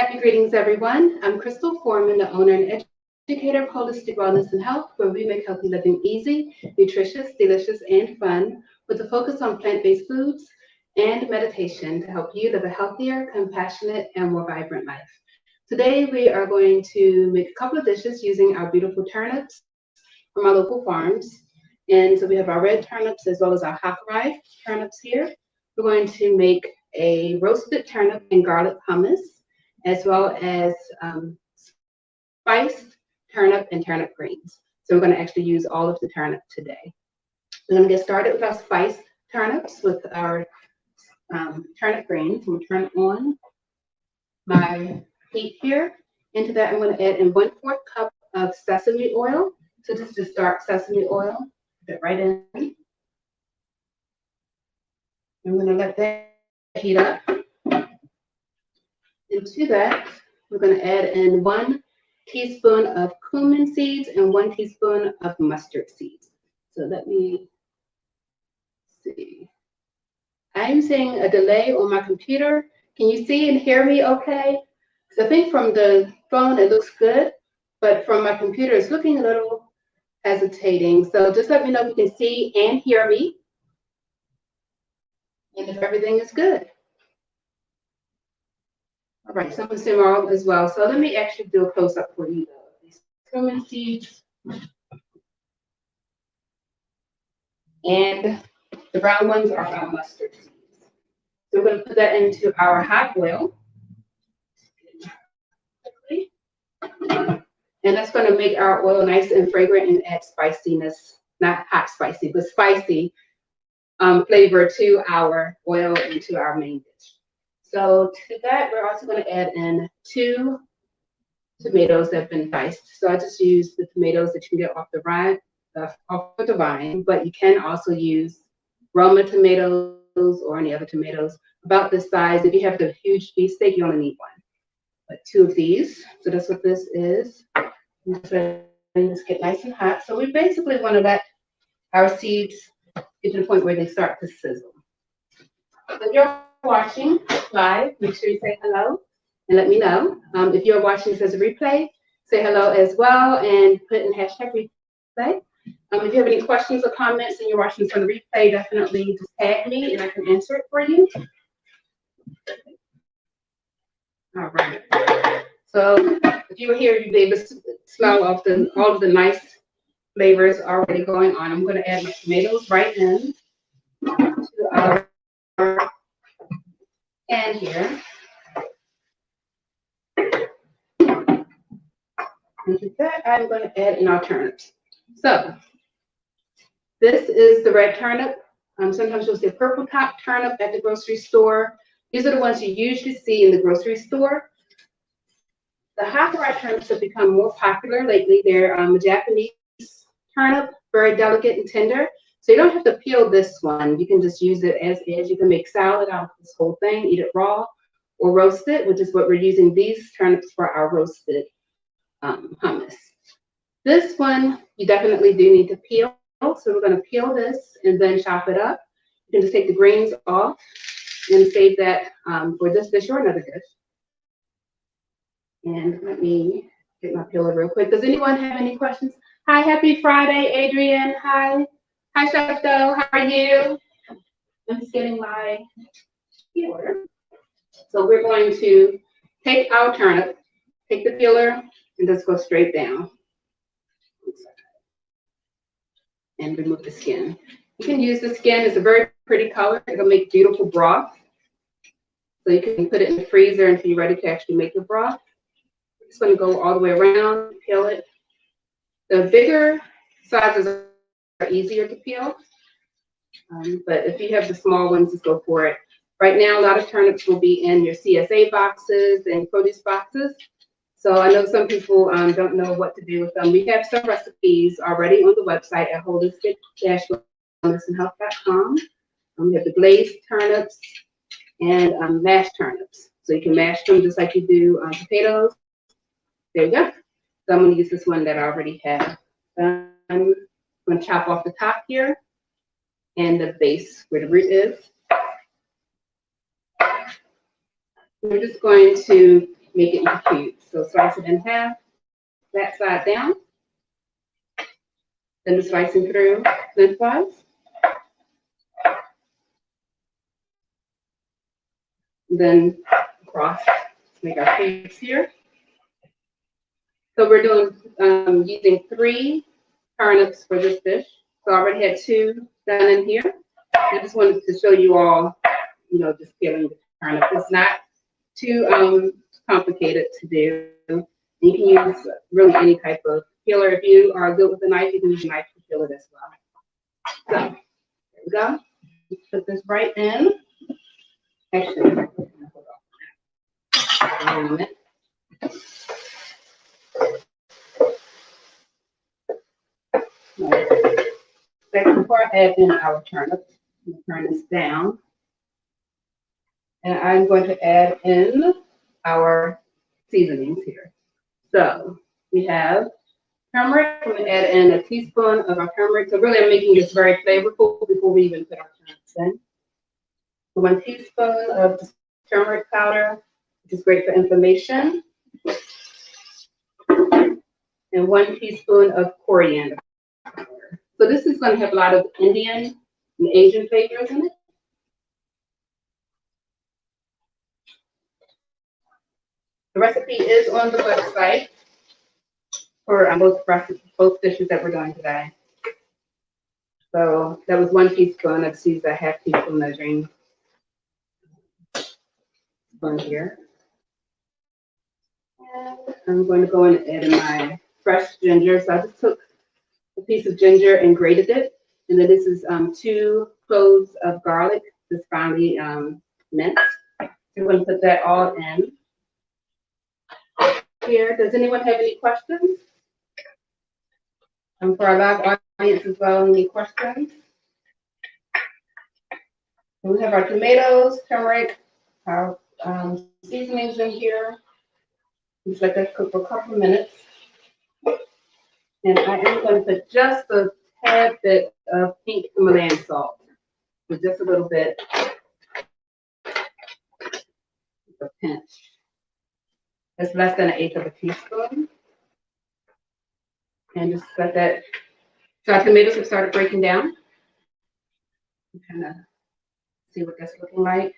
Happy greetings, everyone. I'm Crystal Forman, the owner and educator of Holistic Wellness and Health, where we make healthy living easy, nutritious, delicious, and fun, with a focus on plant-based foods and meditation to help you live a healthier, compassionate, and more vibrant life. Today, we are going to make a couple of dishes using our beautiful turnips from our local farms. And so we have our red turnips as well as our hot-fried turnips here. We're going to make a roasted turnip and garlic hummus, as well as spiced turnip and turnip greens. So we're going to actually use all of the turnip today. We're going to get started with our spiced turnips with our turnip greens. I'm going to turn on my heat here. Into that, I'm going to add in 1/4 cup of sesame oil. So this is just dark sesame oil. Put it right in. I'm going to let that heat up. Into that, we're going to add in 1 teaspoon of cumin seeds and 1 teaspoon of mustard seeds. So let me see. I'm seeing a delay on my computer. Can you see and hear me okay? So I think from the phone it looks good, but from my computer it's looking a little hesitating. So just let me know if you can see and hear me, and if everything is good. All right, so I'm going to simmer as well. So let me actually do a close-up for you, though. These cumin seeds. And the brown ones are our mustard seeds. So we're going to put that into our hot oil. And that's going to make our oil nice and fragrant and add spiciness, not hot spicy, but spicy flavor to our oil and to our main dish. So to that, we're also going to add in 2 tomatoes that have been diced. So I just use the tomatoes that you can get off the vine, but you can also use Roma tomatoes or any other tomatoes about this size. If you have the huge beef steak, you only need 1, but 2 of these. So that's what this is. Just letting this get nice and hot. So we basically want to let our seeds get to the point where they start to sizzle. So if you're watching live, make sure you say hello and let me know. If you're watching this as a replay, say hello as well and put in hashtag replay. If you have any questions or comments and you're watching this on the replay, definitely just tag me and I can answer it for you. All right. So if you were here, you'd be able to smell all of the nice flavors already going on. I'm going to add my tomatoes right in to our pan here. And with that, I'm going to add in our turnips. So this is the red turnip. Sometimes you'll see a purple top turnip at the grocery store. These are the ones you usually see in the grocery store. The hot fried turnips have become more popular lately. They're a Japanese turnip, very delicate and tender. So you don't have to peel this one. You can just use it as is. You can make salad out of this whole thing, eat it raw, or roast it, which is what we're using these turnips for our roasted hummus. This one, you definitely do need to peel. So we're going to peel this and then chop it up. You can just take the greens off and save that for this dish or another dish. And let me get my peeler real quick. Does anyone have any questions? Hi, happy Friday, Adrian. Hi. Hi, Chef Doe. How are you? I'm just getting my peeler. So we're going to take our turnip, take the peeler, and just go straight down. And remove the skin. You can use the skin. It's a very pretty color. It'll make beautiful broth. So you can put it in the freezer until you're ready to actually make your broth. I'm just going to go all the way around, peel it. The bigger sizes are easier to peel. But if you have the small ones, just go for it. Right now, a lot of turnips will be in your CSA boxes and produce boxes. So I know some people don't know what to do with them. We have some recipes already on the website at holistic-wellnessandhealth.com. We have the glazed turnips and mashed turnips. So you can mash them just like you do potatoes. There you go. So I'm going to use this one that I already have. I'm going to chop off the top here and the base where the root is. We're just going to make it into cubes. So slice it in half, that side down. Then the slicing through lengthwise. Then across to make our cubes here. So we're doing using 3 turnips for this dish. So I already had 2 done in here. I just wanted to show you all, you know, just peeling the turnip. It's not too complicated to do. You can use really any type of peeler. If you are good with a knife, you can use a knife to peel it as well. So there we go. Put this right in. Actually, hold on a minute. Before I add in our turnips, turn this down. And I'm going to add in our seasonings here. So we have turmeric. We're going to add in a teaspoon of our turmeric. So really I'm making this very flavorful before we even put our turnips in. 1 teaspoon of turmeric powder, which is great for inflammation. And 1 teaspoon of coriander powder. So this is going to have a lot of Indian and Asian flavors in it. The recipe is on the website for both dishes that we're doing today. So that was 1 teaspoon. I've used a half teaspoon measuring spoon here. And I'm going to go in and add in my fresh ginger. So I just took a piece of ginger and grated it. And then this is 2 cloves of garlic, just finely minced. So I'm going to put that all in here. Does anyone have any questions? For our live audience as well, any questions? And we have our tomatoes, turmeric, our seasonings in here. Just let that cook for a couple of minutes. And I am going to put just a tad bit of pink Himalayan salt. So just a little bit. A pinch. That's less than 1/8 of a teaspoon. And just let that. So our tomatoes have started breaking down. Kind of see what that's looking like.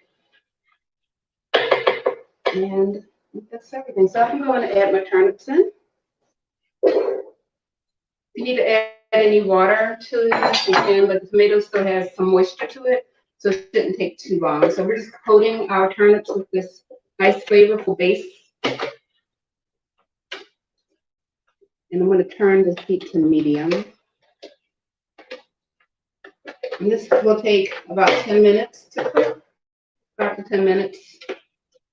And that's everything. So I'm going to add my turnips in. If you need to add any water to this, you can, but the tomato still has some moisture to it, so it shouldn't take too long. So we're just coating our turnips with this nice flavorful base. And I'm going to turn this heat to medium. And this will take about 10 minutes to cook, 5 to 10 minutes,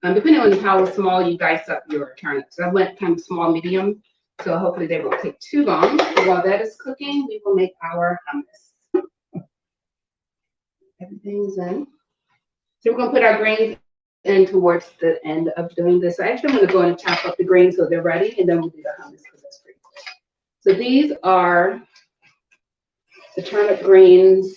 depending on how small you dice up your turnips. So I went kind of small, medium, so hopefully they won't take too long. So while that is cooking, we will make our hummus. Everything's in. So we're going to put our greens in towards the end of doing this. So actually, I'm going to go and chop up the greens so they're ready, and then we'll do the hummus because that's pretty quick. So these are the turnip greens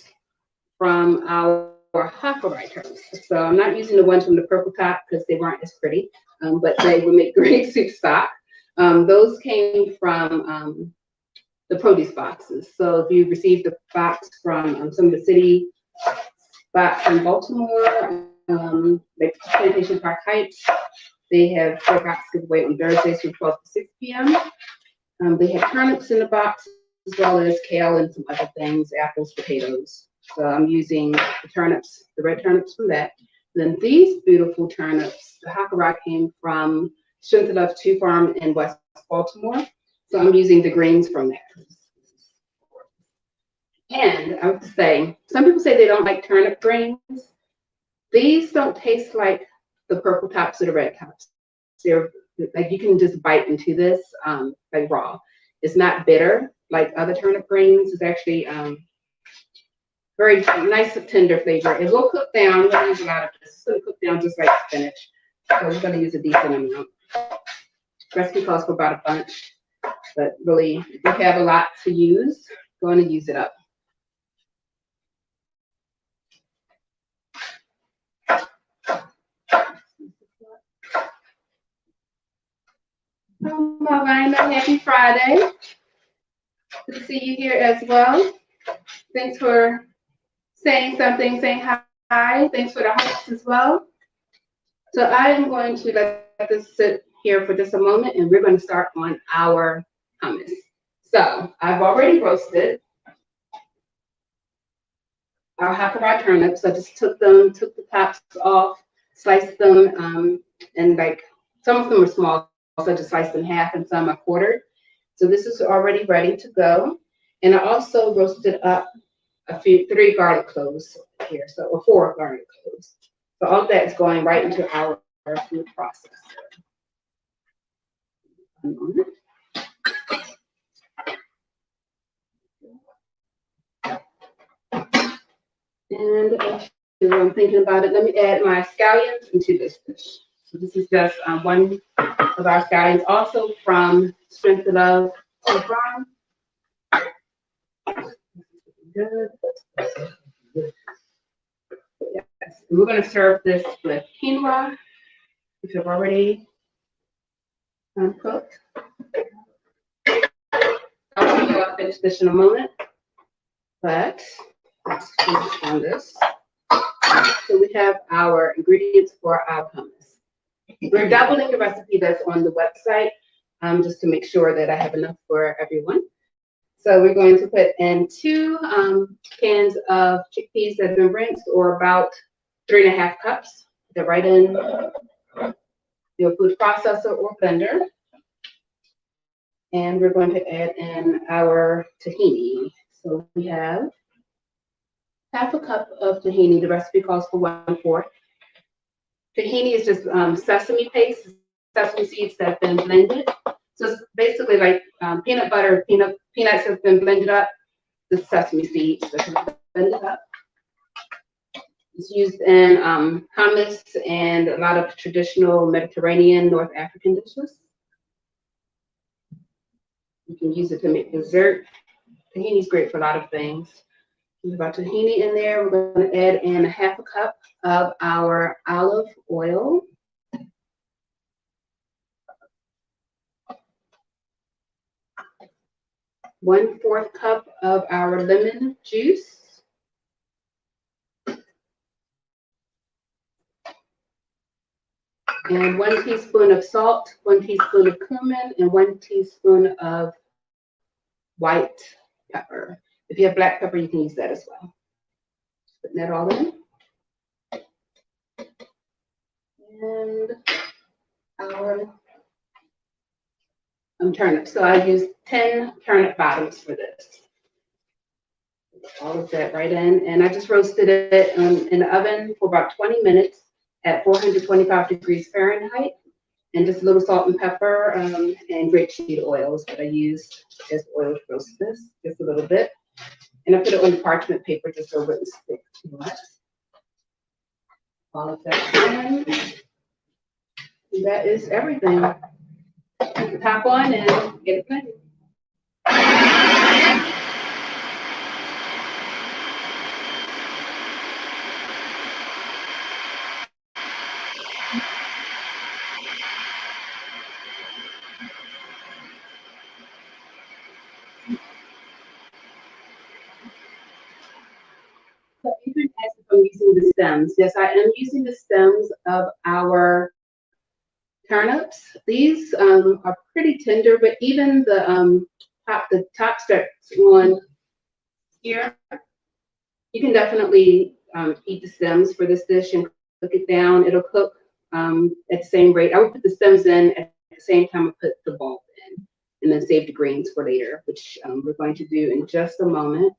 from our Hakurei turnips. So I'm not using the ones from the purple top because they weren't as pretty, but they would make great soup stock. Those came from the produce boxes. So if you received the box from some of the city spots in Baltimore, like Plantation Park Heights, they have 4 boxes giveaway on Thursdays from 12 to 6 p.m. They have turnips in the box, as well as kale and some other things, apples, potatoes. So I'm using the turnips, the red turnips from that. Then these beautiful turnips, the Hakurei came from Strength Enough 2 Farm in West Baltimore. So I'm using the greens from that. And I would say, some people say they don't like turnip greens. These don't taste like the purple tops or the red tops. They're like, you can just bite into this like raw. It's not bitter like other turnip greens. It's actually very nice, tender flavor. It will cook down. We're going to use a lot of this. It's going to cook down just like spinach. So we're going to use a decent amount. Recipe calls for about a bunch, but really, if you have a lot to use, go on and use it up. Oh, Marlena, happy Friday. Good to see you here as well. Thanks for saying something, saying hi. Thanks for the hearts as well. So I am going to let this sit here for just a moment, and we're going to start on our hummus. So I've already roasted our half of our turnips. I just took the tops off, sliced them, and like some of them are small, so I just sliced them half and some I quartered. So this is already ready to go. And I also roasted up three garlic cloves here, so or four garlic cloves. So all of that is going right into our food processor. And actually, I'm thinking about it. Let me add my scallions into this dish. So this is just one of our scallions, also from Strength of Love Farm. Good. Yes. And we're going to serve this with quinoa, which I've already cooked. I'll finish this in a moment, but let's finish on this. So we have our ingredients for our hummus. We're doubling the recipe that's on the website, just to make sure that I have enough for everyone. So we're going to put in 2 cans of chickpeas that have been rinsed, or about 3.5 cups. They're right in your food processor or blender. And we're going to add in our tahini. So we have half a cup of tahini. The recipe calls for 1/4. Tahini is just sesame paste, sesame seeds that have been blended. So it's basically like peanut butter, peanuts have been blended up. The sesame seeds that have been blended up. It's used in hummus and a lot of traditional Mediterranean, North African dishes. You can use it to make dessert. Tahini is great for a lot of things. There's about tahini in there. We're going to add in 1/2 cup of our olive oil. One-4 cup of our lemon juice. And 1 teaspoon of salt, 1 teaspoon of cumin, and 1 teaspoon of white pepper. If you have black pepper, you can use that as well. Putting that all in. And our turnips. So I used 10 turnip bottoms for this. All of that right in. And I just roasted it in the oven for about 20 minutes at 425 degrees Fahrenheit. And just a little salt and pepper and grapeseed oils that I used as oil to roast this, just a little bit. And I put it on parchment paper just so it wouldn't stick too much. All of that in. And that is everything. Put the top on and get it blended. So even as if I'm using the stems, yes, I am using the stems of our turnips. These are pretty tender, but even the top that's on here, you can definitely eat the stems for this dish and cook it down. It'll cook at the same rate. I would put the stems in at the same time I put the bulb in, and then save the greens for later, which we're going to do in just a moment.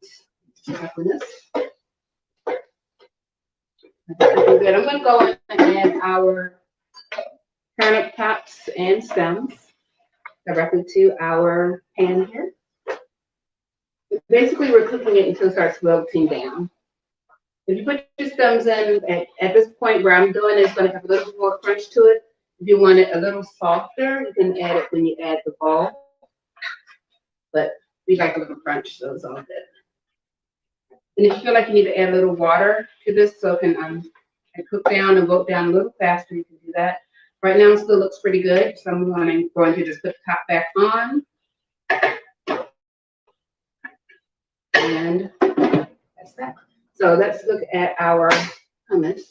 Good. I'm going to go in and add our turnip tops and stems directly to our pan here. Basically, we're cooking it until it starts wilting down. If you put your stems in at this point where I'm doing it, it's going to have a little more crunch to it. If you want it a little softer, you can add it when you add the bulb. But we like a little crunch, so it's all good. And if you feel like you need to add a little water to this so it can cook down and wilt down a little faster, you can do that. Right now it still looks pretty good, so I'm going to just put the top back on. And that's that. So let's look at our hummus.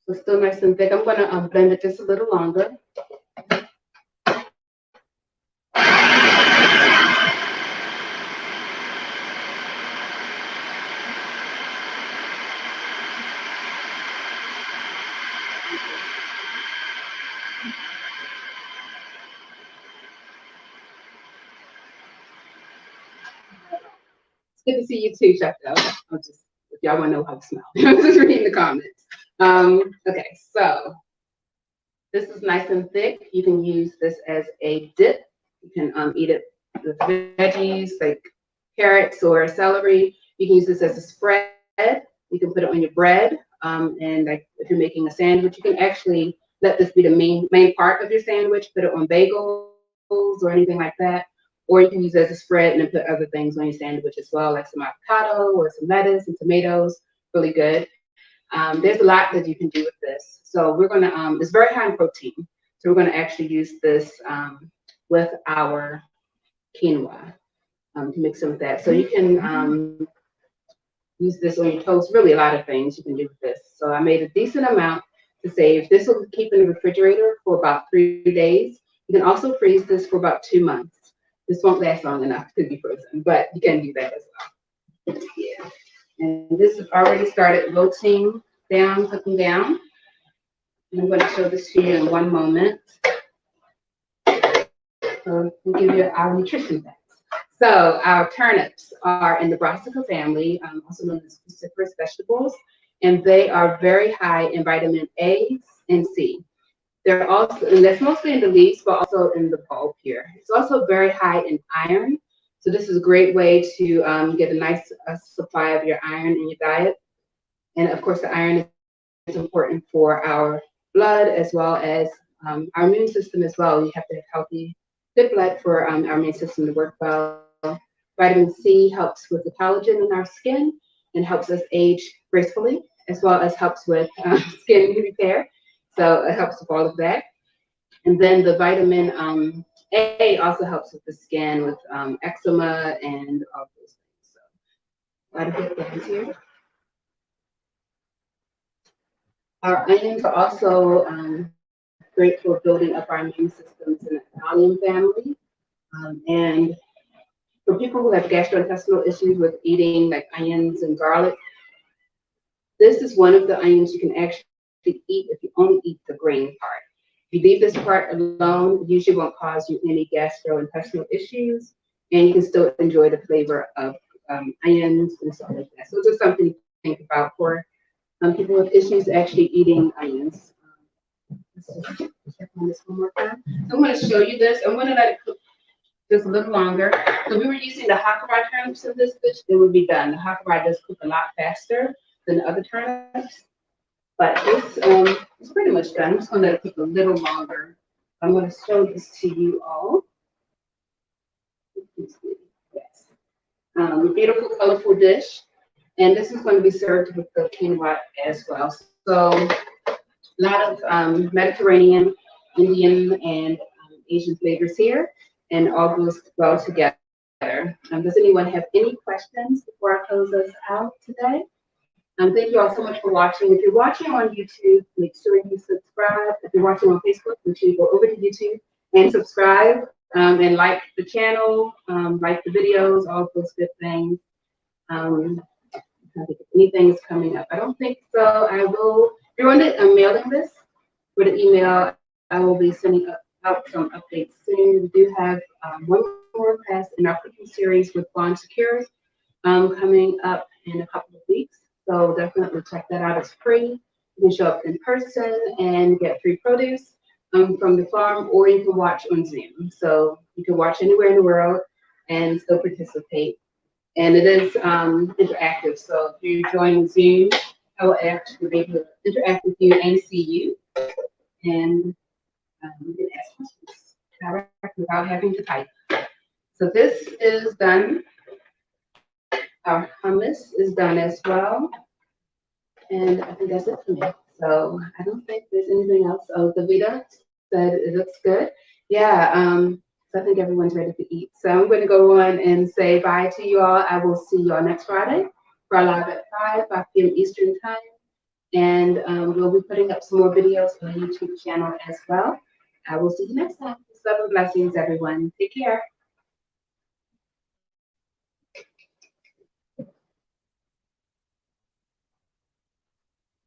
So still nice and thick. I'm going to blend it just a little longer. It's good to see you too, Chef. I'm just, if y'all want to know how to smell, I'm just reading the comments. Okay, so this is nice and thick. You can use this as a dip. You can eat it with veggies like carrots or celery. You can use this as a spread. You can put it on your bread. And like if you're making a sandwich, you can actually let this be the main part of your sandwich. Put it on bagels or anything like that. Or you can use it as a spread and then put other things on your sandwich as well, like some avocado or some lettuce and tomatoes. Really good. There's a lot that you can do with this. So we're going to, it's very high in protein. So we're going to actually use this with our quinoa to mix it with that. So you can use this on your toast. Really a lot of things you can do with this. So I made a decent amount to save. This will keep in the refrigerator for about 3 days. You can also freeze this for about 2 months. This won't last long enough to be frozen, but you can do that as well. Yeah. And this has already started wilting down, cooking down. And I'm going to show this to you in one moment. So we'll give you our nutrition facts. So our turnips are in the brassica family, also known as cruciferous vegetables, and they are very high in vitamin A and C. They're also, and that's mostly in the leaves, but also in the bulb here. It's also very high in iron. So this is a great way to get a nice supply of your iron in your diet. And of course, the iron is important for our blood as well as our immune system as well. You have to have healthy, good blood for our immune system to work well. Vitamin C helps with the collagen in our skin and helps us age gracefully, as well as helps with skin repair. So it helps with all of that. And then the vitamin A also helps with the skin, with eczema and all those things. So a lot of good things here. Our onions are also great for building up our immune systems in the allium family. And for people who have gastrointestinal issues with eating like onions and garlic, this is one of the onions you can actually eat if you only eat the green part. If you leave this part alone, it usually won't cause you any gastrointestinal issues, and you can still enjoy the flavor of onions and stuff like that. So just something to think about for people with issues actually eating onions. Let's just check on this one more time. So I'm going to show you this. I'm going to let it cook just a little longer. So we were using the Hakara turnips in this dish, it would be done. The Hakara does cook a lot faster than the other turnips. But this is pretty much done. I'm just going to let it cook a little longer. I'm going to show this to you all. Yes. A beautiful, colorful dish. And this is going to be served with the quinoa as well. So a lot of Mediterranean, Indian, and Asian flavors here, and all goes well together. Does anyone have any questions before I close us out today? Thank you all so much for watching. If you're watching on YouTube, make sure you subscribe. If you're watching on Facebook, make sure you go over to YouTube and subscribe and like the channel, like the videos, all of those good things. I think if anything is coming up, I don't think so. I will. If you're on it, I'm mailing this with an email. I will be sending out some updates soon. We do have one more class in our cooking series with Bond Secures coming up in a couple of weeks. So definitely check that out. It's free. You can show up in person and get free produce from the farm, or you can watch on Zoom. So you can watch anywhere in the world and still participate. And it is interactive. So if you join Zoom, I will actually be able to interact with you and see you. And you can ask questions directly without having to type. So this is done. Our hummus is done as well. And I think that's it for me. So I don't think there's anything else. Oh, Davida said it looks good. Yeah, so I think everyone's ready to eat. So I'm going to go on and say bye to you all. I will see you all next Friday for our live at 5 p.m. Eastern Time. And we'll be putting up some more videos on the YouTube channel as well. I will see you next time. Love and blessings, everyone. Take care.